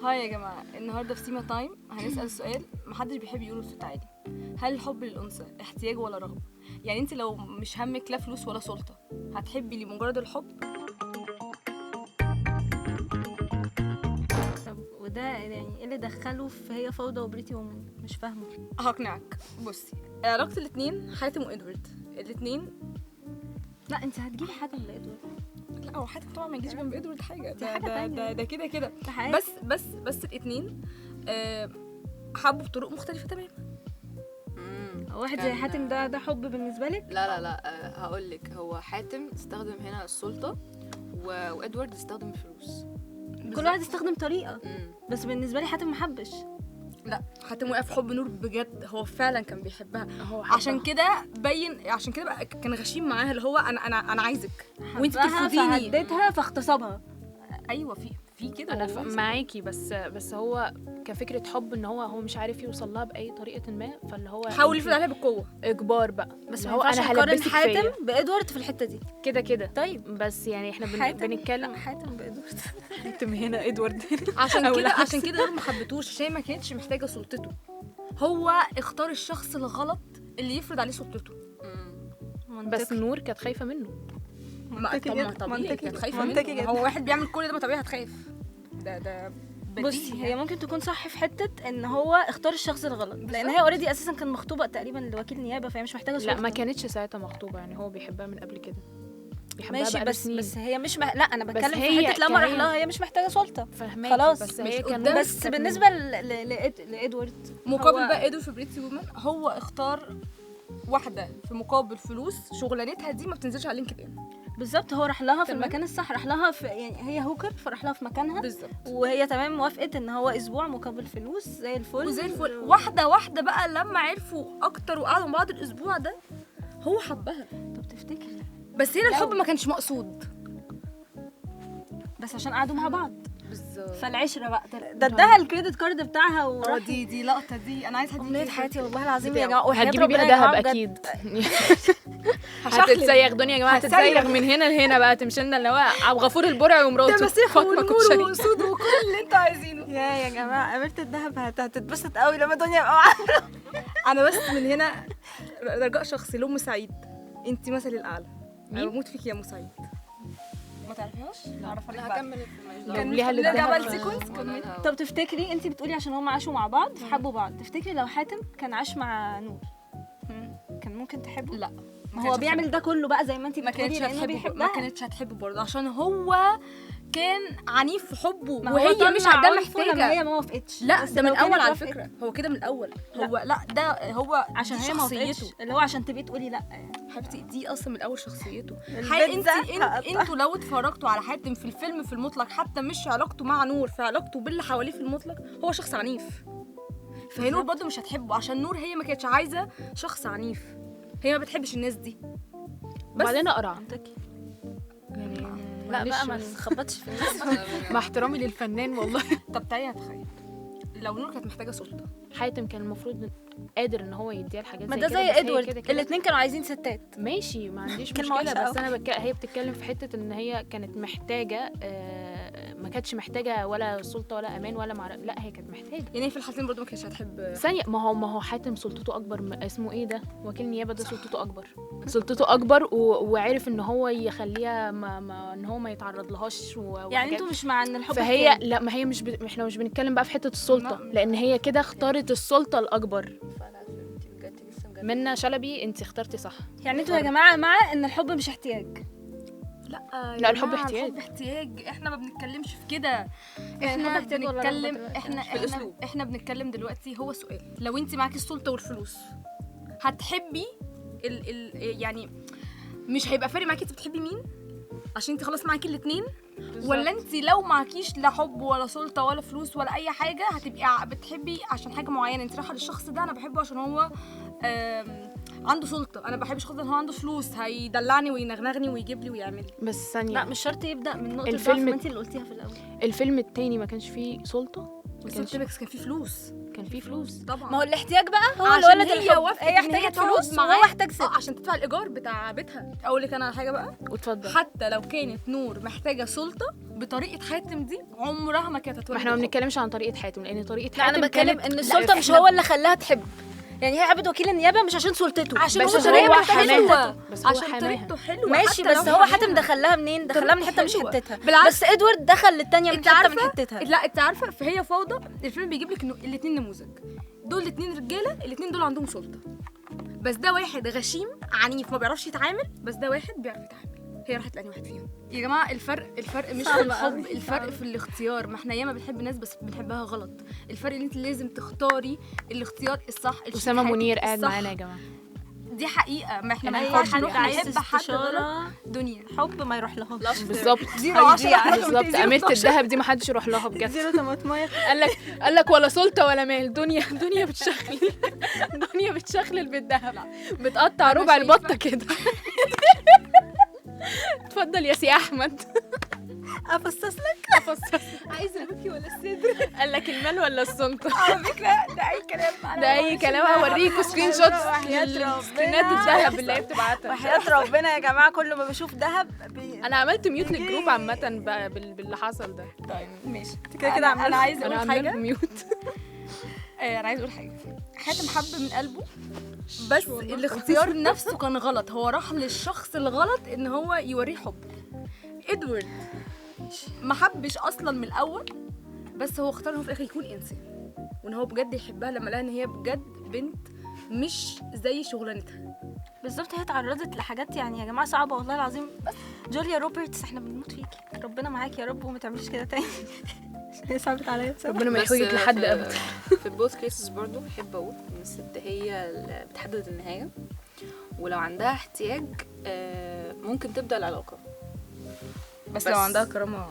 هاي يا جماعه، النهارده في سيما تايم هنسال سؤال محدش بيحب يقوله بصوت عالي. هل الحب للانثى احتياج ولا رغبه؟ يعني انت لو مش همك لا فلوس ولا سلطه هتحبي لمجرد الحب؟ طب وده يعني ايه اللي دخله في هي فوضى وبريتي وومن؟ مش فاهمه. هقنعك. بصي، علاقه الاثنين حاتم وادوارد الاثنين. لا انت هتجيبي حاتم لادوارد. لا هو حاتم طبعا ما يجيش جنب ادوارد حاجه، دي حاجة تانية. ده كده كده. ده حقيقي. بس الاثنين حبوا بطرق مختلفه تماما. واحد زي حاتم ده حب بالنسبه لك؟ لا هقول لك، هو حاتم استخدم هنا السلطه وادوارد استخدم الفلوس. كل واحد استخدم طريقه. بس بالنسبه لي حاتم ما حبش. لا حاتم وقف في حب نور بجد، هو فعلا كان بيحبها. هو عشان كده بقى كان غشيم معاها، اللي هو انا عايزك وانت بترفضيني، فهديتها فاغتصبها. ايوه في كده. انا معاكي، بس هو كفكره حب ان هو مش عارف يوصل لها باي طريقه ما، فاللي هو حاول يفرض عليها بالقوه، اجبار بقى. بس هو انا هلبسك حاتم بادوارد في الحته دي كده. طيب بس يعني احنا بنتكلم حاتم بادوارد. حاتم هنا ادوارد عشان كده نور ما حبتوش، عشان ما كانتش محتاجه سلطته. هو اختار الشخص الغلط اللي يفرض عليه سلطته. بس نور كانت خايفه منه. طبيعي كانت خايفه منه. هو واحد بيعمل كل ده ما طبيعي هتخاف. ده بصي، هي ممكن تكون صح في حته ان هو اختار الشخص الغلط، لان هي اوريدي اساسا كان مخطوبه تقريبا لوكيل نيابه، فهي مش محتاجه سلطه. لا ما كانتش ساعتها مخطوبه، يعني هو بيحبها من قبل كده، بيحبها ماشي. بقاله سنين. بس هي مش لا انا بتكلم هي في حته لما راح لها هي مش محتاجه سلطه. فهماكي، خلاص. بس مش هي كان قدام. بس بالنسبه لادوارد مقابل بقى ادوارد في بريتي وومن، هو اختار واحده في مقابل فلوس شغلانتها دي ما بتنزلش على لينكد ان. بالظبط، هو راح لها في تمام. المكان الصح، راح لها في يعني هي هوكر، فراح لها في مكانها بالظبط. وهي تمام موافقت ان هو اسبوع مقابل فلوس زي الفل. وزي الفل. واحده بقى لما عرفوا اكتر وقعدوا مع بعض الاسبوع ده هو حبها. طب تفتكري بس هنا الحب ما كانش مقصود، بس عشان قعدوا مع بعض بالظبط. فالعشره بقى ده اداها الكريدت كارد بتاعها وراح. دي لقطه دي انا عايزه امنيه حياتي والله العظيم يا جماعه. هتجيبي بيها دهب اكيد. هتتسيغ دنيا يا جماعه، هتتسيغ من هنا لهنا بقى، تمشي لنا اللي هو عبد الغفور البرعي ومراته فاطمه كشري وسود وكل اللي انتوا عايزينه. يا جماعه اميره الدهب هتتبسط قوي لما دنيا يبقى معاها. انا بس من هنا رجاء شخصي لأم سعيد، انت مثلي الاعلى. انا بموت فيك يا ام سعيد. ما تعرفيهاش؟ اعرفها لك بعد. هكمل جاب ليها نرجع بقى للدهب. للسيكونس. طب تفتكري، انت بتقولي عشان هم عاشوا مع بعض فحبوا بعض، تفتكري لو حاتم كان عاش مع نور كان ممكن تحبه؟ لا، ما هو بيعمل ده كله بقى زي ما انت ما بتقولي كانتش لانه هتحبه، بيحبها. ما كانتش هتحبه برضه عشان هو كان عنيف في حبه، ما هو وهي طلع مش ده عنفه لما محتاجه. هي ما وافقتش. لا بس ده من لو كانت الاول على وافقت- فكره، هو كده من الاول. لا. هو لا ده هو عشان دي هي ما وافقتش، شخصيته. اللي هو عشان تبقي تقولي لا يعني. حبيبتي دي اصلا من الاول شخصيته. البيتزا انتوا لو اتفرجتوا على حاتم في الفيلم في المطلق، حتى مش علاقته مع نور، في علاقته باللي حواليه في المطلق، هو شخص عنيف. فهي نور برضه مش هتحبه عشان نور هي ما كانتش عايزه شخص عنيف، هي ما بتحبش الناس دي. وبعدين اقرع منطقي. يعني لا معلش، بقى ما تخبطش في الناس. مع احترامي للفنان والله. طب تعالي نتخيل لو نور كانت محتاجه سلطه. حاتم كان المفروض قادر ان هو يديها الحاجات ما زي ده كده، زي بس هي ادوارد، كده كده. الاثنين كانوا عايزين ستات. ماشي، ما عنديش كلمة مشكله، وحشة بس أوي. انا هي بتتكلم في حته ان هي كانت محتاجه، ما كانتش محتاجه ولا سلطه ولا امان ولا لا هي كانت محتاجه. يعني في الحالتين برضه ما كانتش هتحب. ثانيه، ما هو حاتم سلطته اكبر، اسمه ايه ده، وكيل نيابه ده، سلطته اكبر وعرف ان هو يخليها ان هو ما يتعرض لهاش يعني انتوا مش مع ان الحب فهي احتياج؟ لا، ما هي احنا مش بنتكلم بقى في حته السلطه، لان هي كده اختارت السلطه الاكبر. منى شلبي انت اخترتي صح. يعني انتوا يا جماعه مع ان الحب مش احتياج؟ لا الحب احتياج. الحب احتياج، احنا ما بنتكلمش في كده. الحب احنا احتياج ولا بنتكلم رغبة؟ احنا بنتكلم دلوقتي. هو سؤال، لو انت معاكي السلطه والفلوس هتحبي يعني مش هيبقى فارق معاكي انت بتحبي مين عشان انت خلاص معاكي الاثنين، ولا انت لو معكيش لا حب ولا سلطه ولا فلوس ولا اي حاجه هتبقي بتحبي عشان حاجه معينه، انت رايحه للشخص ده انا بحبه عشان هو عنده سلطه. انا ما بحبش خالص ان هو عنده فلوس هيدلعني وينغنغني ويجيب لي ويعمل لي. بس ثانيه، لا مش شرط يبدا من نقطه ضعف، الفيلم ما انت اللي قلتيها في الاول. الفيلم التاني ما كانش فيه سلطه، بس قلت لك كان في فلوس. كان فيه فلوس. طبعا ما هو الاحتياج بقى هو عشان الولد هي الحب، وافقت هي إن احتاجت تقعد فلوس معاه. وهو احتاج ست. عشان تدفع الايجار بتاع بيتها. اقول لك انا على حاجه بقى، واتفضل. حتى لو كانت نور محتاجه سلطه بطريقه حاتم دي عمرها ما كانت ما هتولد احنا ما الحب. بنتكلمش عن طريقه حاتم، لان طريقه لا حاتم انا بتكلم كانت- ان لا، السلطه مش إحنا- هو اللي خلاها تحب، يعني هي عبد وكيل النيابه مش عشان سلطته، عشان بس هو هو طريقته حماها. حلوه، بس هو عشان حماها. طريقته حلوه. ماشي. حتى بس لو هو حماها. حاتم دخلها منين؟ دخلها من حته مش حلوة. حتتها. بالعكس. بس ادوارد دخل للتانيه من انت حته من عارفه حتتها. لا انت عارفه فهي فوضى. الفيلم بيجيب لك انه الاثنين نموذج، دول الاثنين رجاله، الاثنين دول عندهم سلطه، بس ده واحد غشيم عنيف ما بيعرفش يتعامل، بس ده واحد بيعرف يتعامل. هي راحت لاني واحد فيهم يا جماعه. الفرق مش في الحب، الفرق في الاختيار. ما احنا ياما بنحب ناس بس بنحبها غلط. الفرق ان انت لازم تختاري الاختيار الصح. اسامه الشريك منير قاعد الصح. معانا يا جماعه. دي حقيقه. ما احنا ما اي ينفعش حد نروح عايز نحب حد غلط. استشاره دنيا حب ما يروح لهاش. بالظبط. 0-10 بالظبط. اميره الذهب دي ما حدش يروح لها بجد. زيرو طماطمايه. قال لك ولا سلطه ولا مال. دنيا بتشخلل. دنيا بتشخلل بالذهب، بتقطع ربع شايفة. البطه كده. اتفضل يا سي احمد. افصص لك. عايز البكي ولا الصدر؟ قال لك المال ولا السلطه. على فكره ده اي كلام. ده اي كلام. هوريكوا سكرين شوت وحياة سكرينات الذهب اللي هي بتبعتها. وحياة ربنا يا جماعه كل ما بشوف ذهب انا عملت ميوت للجروب عامه باللي حصل ده. طيب ماشي كده كده انا عايزه انا اقول عامله حاجه. ميوت. انا عايزه اقول حاجه. حاتم حب من قلبه، بس الاختيار نفسه كان غلط. هو راح للشخص الغلط ان هو يوريه حب. ادوارد ما حبش اصلا من الاول، بس هو اختار ان هو في الاخر يكون انسان، وان هو بجد يحبها لما لقى ان هي بجد بنت مش زي شغلانتها. بالظبط. هي اتعرضت لحاجات يعني يا جماعه صعبه والله العظيم. جوليا روبرتس احنا بنموت فيكي، ربنا معاكي يا رب وما تعمليش كده تاني. هي صعبت عليا بصراحه. ربنا ما بس يحويك لحد في- ابدا. في both cases برضو بحب اقول ان الست هي اللي بتحدد النهايه، ولو عندها احتياج ممكن تبدا العلاقه. بس لو عندها كرامه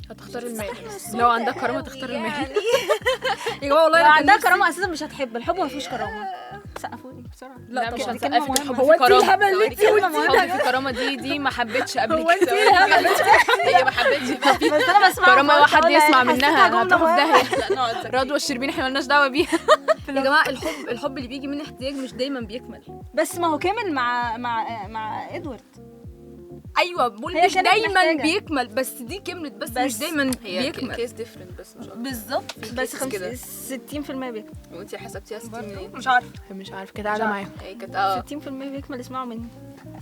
هتختار المال. لو عندك كرامه تختار المال. يا جماعه والله لو أنا كان عندها نفسي- كرامه اساسا مش هتحب. الحب ما فيهوش كرامه. سقفوني بسرعه. لا مش كده هنسقفك. كلمة الحب مهمة. في كرامه. الهبل اللي انت كلمة قلتيه مهمة. الحب في كرامه دي ما حبتش قبل هو انت كده. ايه الهبل ده؟ هي ما حبتش. بس انا بسمع كرامه وقلت واحد أقولها، يسمع يعني منها حسيتها جملة هتروح في مهمة. داهيه. رضوى الشربيني احنا مالناش دعوه بيها. يا جماعه الحب اللي بيجي من احتياج مش دايما بيكمل. بس ما هو كامل مع ادوارد. ايوه بقول هي مش كانت دايما محتاجة. بيكمل، بس دي كملت بس مش دايما هي بيكمل. كيس ديفرنت بس مش اكتر. بالظبط. بس cases كده. 60% بيكمل. وانتي حسبتيها 60 منين؟ مش عارفه. مش عارف كده قاعده معاهم. هي كانت 60% بيكمل. اسمعوا مني.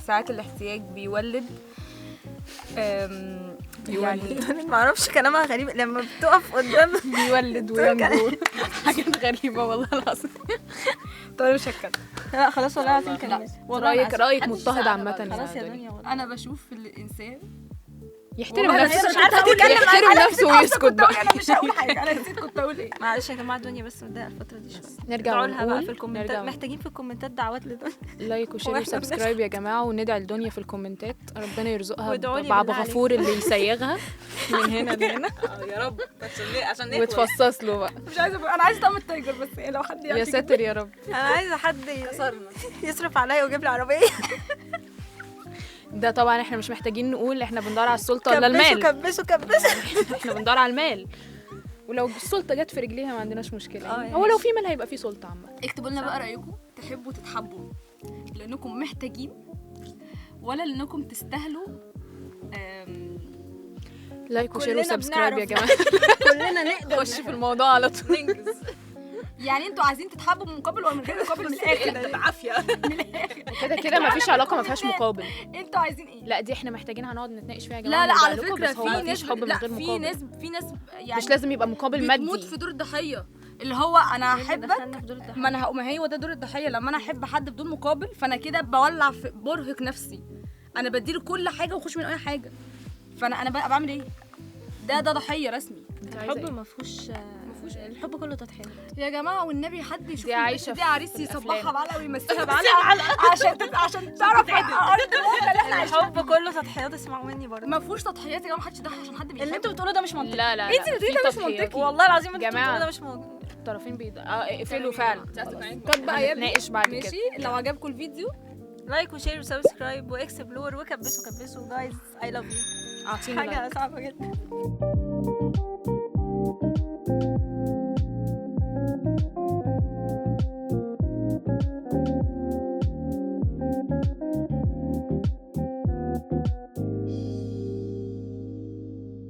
ساعات الاحتياج بيولد يعني ما اعرفش كلامها غريب لما بتقف قدام. بيولد وينجو. حاجات غريبه والله العظيم. طيب مش هتكلم. لا خلاص والله العظيم كلمات. رايك مضطهد عامه خلاص يا دنيا. دنيا والله. انا بشوف الانسان يحترم والله نفسه. مش عارفه اتكلم. يحترم نفسه ويسكت بقى. انا مش هقول حاجه. انا نسيت كنت اقول ايه. معلش يا جماعه الدنيا بس متضايقه الفتره دي شويه. نرجع ادعوا لها بقى ونقول في الكومنتات. نرجع محتاجين في الكومنتات دعوات لدنيا. لايك وشير وإحنا وسبسكرايب يا جماعه، وندعي لدنيا في الكومنتات ربنا يرزقها وادعوا لي بعب بالله غفور اللي يسيغها من هنا لهنا يا رب عشان وتفصص له بقى. مش عايزه انا عايزه طعم التايجر بس يعني لو حد يا ساتر يا رب. انا عايزه حد كسرنا. يصرف عليا ويجيب لي عربيه. ده طبعا احنا مش محتاجين نقول احنا بندور على السلطه ولا المال. كبسوا احنا بندور على المال، ولو السلطه جت في رجليها ما عندناش مشكله. يعني هو لو في مال هيبقى في سلطه عامه. اكتبوا لنا بقى رايكم. تحبوا تتحبوا لانكم محتاجين ولا لانكم تستاهلوا؟ لايك وشير كلنا وسبسكرايب يا بنعرف. جماعه. كلنا نقدر خش في الموضوع على طول. ننجز يعني انتوا عايزين تتحبوا بمقابل ولا من غير مقابل؟ من الاخر بالعافيه. كده كده ما فيش علاقه ما فيهاش مقابل. انتوا عايزين ايه؟ لا دي احنا محتاجين هنقعد نتناقش فيها يا جماعه. لا ونرجع على لكم، فكره بس هو في ما ناس فيش حب من لا غير في مقابل. ناس يعني مش لازم يبقى مقابل بتموت مادي. في دور الضحيه اللي هو انا احبك. دخلنا في دور الضحية. ما هي ده دور الضحيه. لما انا احب حد بدون مقابل فانا كده بولع في برهق نفسي. انا بديله كل حاجه واخش من اي حاجه. فانا بقى بعمل ايه؟ ده ضحيه رسمي. الحب ما فيهوش الحب كله تضحيات. يا جماعه والنبي حد يشوف دي عايشة دي عريس في يصبحها الأفلام. بعلقه ويمسيها بعلقه عشان تعرف ارض الواقع اللي احنا عايشين. الحب كله تضحيات. اسمعوا مني برضه. ما فيهوش تضحيات يا جماعه. محدش يضحي عشان حد بيحب. اللي انتوا بتقولوه ده مش منطقي. لا لا انت اللي بتقولي ده مش تضحيات. منطقي. والله العظيم اللي انتوا جماعة. بتقولوه ده مش الطرفين اقفلوا فعلا. كات بقى يا ابني. نتناقش بعد كده. ماشي، لو عجبكم الفيديو لايك وشير وسبسكرايب واكسبلور وكبسوا جايز. اي لاف يو. اعطينا حاجه لايك. صعبه جدا.